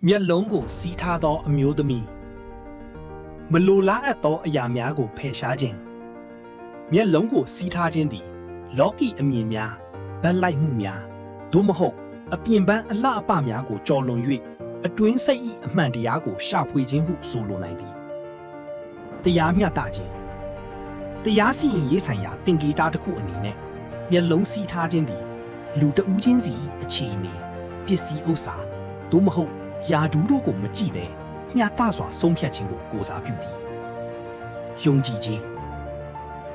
မျက်လုံးကိုစီးထားသောအမျိုးသမီးမလိုလားအပ်သောအရာများကိုဖယ်ရှားခြင်းမျက်လုံးကိုစီးထားခြင်းသည်လောကီအမြင်များဗတ်လိုက်မှုများသို့မဟုတ်အပြင်ပန်းအလှအပများကိုကြော်လွန်၍အတွင်းစိတ်၏အမှန်တရားကိုရှာဖွေခြင်းဟုဆိုလိုနိုင်သည်တရားမျှတခြင်းတရားစီရင်ရေးဆိုင်ရာသင်္ကေတတစ်ခုအနေနဲ့မျက်လုံးစီးထားခြင်းသည်လူတဦးချင်းစီအခြေအနေပစ္စည်းဥစ္စာသို့မဟုတ်ယာဒူးတို့ကိုမကြည့်ပဲမျှတစွာဆုံးဖြတ်ခြင်းကိုကိုးစားပြုသည်ယုံကြည်ခြင်း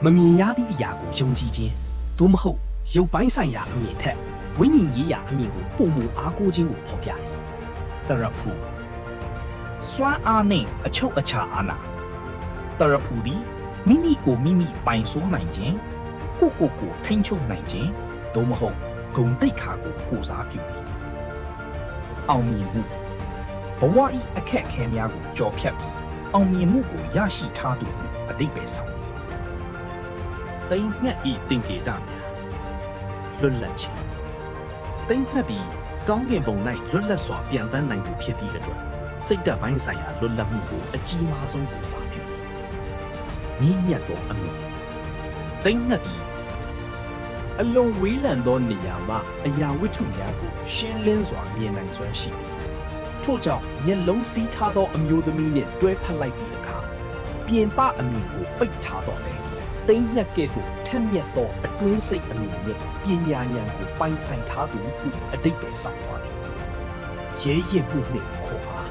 မမြင်ရသည့်အရာကိုယုံကြည်ခြင်းသို့မဟုတ်ရုပ်ပိုင်းဆိုင်ရာအမြင်ထက်ဝိညာဉ်ရေးရာအမြင်ကိုပုံမူအားကိုးခြင်းကိုဖော်ပြသည်တရဖူစွမ်းအားနှင့်အချုပ်အခြာအာဏာတရဖူသည်မိမိကိုမိမိပိုင်ဆိုးနိုင်ခြင်းကိုထိန်းချုပ်နိုင်ခြင်းသို့မဟုတ်ဂုဏ်သိက္ခာကိုကိုးစားပြုသည်အောင်မြင်မှုဘဝ၏အခက်အခဲများကိုကြော်ဖြတ်ပြီးအောင်မြင်မှုကိုရရှိထားသူဟုအတိတ်ပဲဆောင်သည်တိမ်ငှက်၏သင်္ကေတများလွတ်လပ်ခြင်းတိမ်ငှက်သည်ကောင်းကင်ဘုံ၌လွတ်လပ်စွာပြန်တန်းနိုင်သူဖြစ်သည့်အတွက်စိတ်ဓာတ်ပိုင်းဆိုင်ရာလွတ်လပ်မှုကိုအကြီးမားဆုံးကိုးစားပြုသည်မြင့်မြတ်သောအမြင်တိမ်ငှက်သည်အလွန်ဝေးလံသောနေရာမှအရာဝတ္ထုများကိုရှင်းလင်းစွာမြင်နိုင်စွမ်းရှိသည်ထို့ကြောင့်မျက်လုံးစီးထားသောအမျိုးသမီးနှင့်တွဲဖက်လိုက်သည့်အခါပြင်ပအမြင်ကိုပိတ်ထားတော့လေတိမ်ငှက်ကဲ့သို့ထက်မြက်သောအတွင်းစိတ်အမြင်နှင့်ပညာဉာဏ်ကိုပိုင်ဆိုင်ထားသူဟုအတိတ်ပဲဆောင်သွားသည်ရဲရင့်မှုနှင့်ခေါ်အား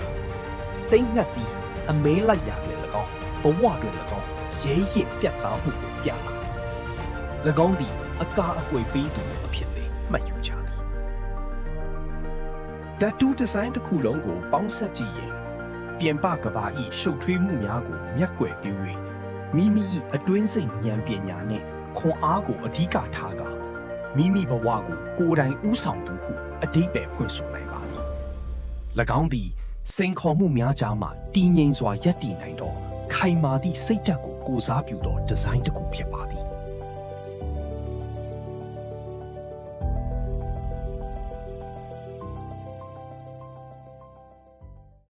တိမ်ငှက်သည်အမဲလိုက်ရာတွင်၎င်းဘဝတွင်၎င်းရဲရင့်ပြတ်သားမှုကိုပြလာသည်၎င်းသည်အကာအကွယ်ပေးသူအဖြစ်ပဲမှတ်ယူကြသည်ဓာတုဒီဇိုင်းတစ်ခုလုံးကိုပေါင်းစပ်ကြည့်ရင်ပြင်ပကဘာ၏ရှုပ်ထွေးမှုများကိုမျက်ကွယ်ပြု၍မိမိ၏အတွင်းစိတ်ဉာဏ်ပညာနှင့်ခွန်အားကိုအဓိကထားကာမိမိဘဝကိုကိုယ်တိုင်ဦးဆောင်သူဟုအဓိပ္ပာယ်ဖွင့်ဆိုနိုင်ပါသည်၎င်းသည်စိန်ခေါ်မှုများကြားမှတည်ငြိမ်စွာရပ်တည်နိုင်သောခိုင်မာသည့်စိတ်ဓာတ်ကိုကိုးစားပြုသောဒီဇိုင်းတစ်ခုဖြစ်ပါသည်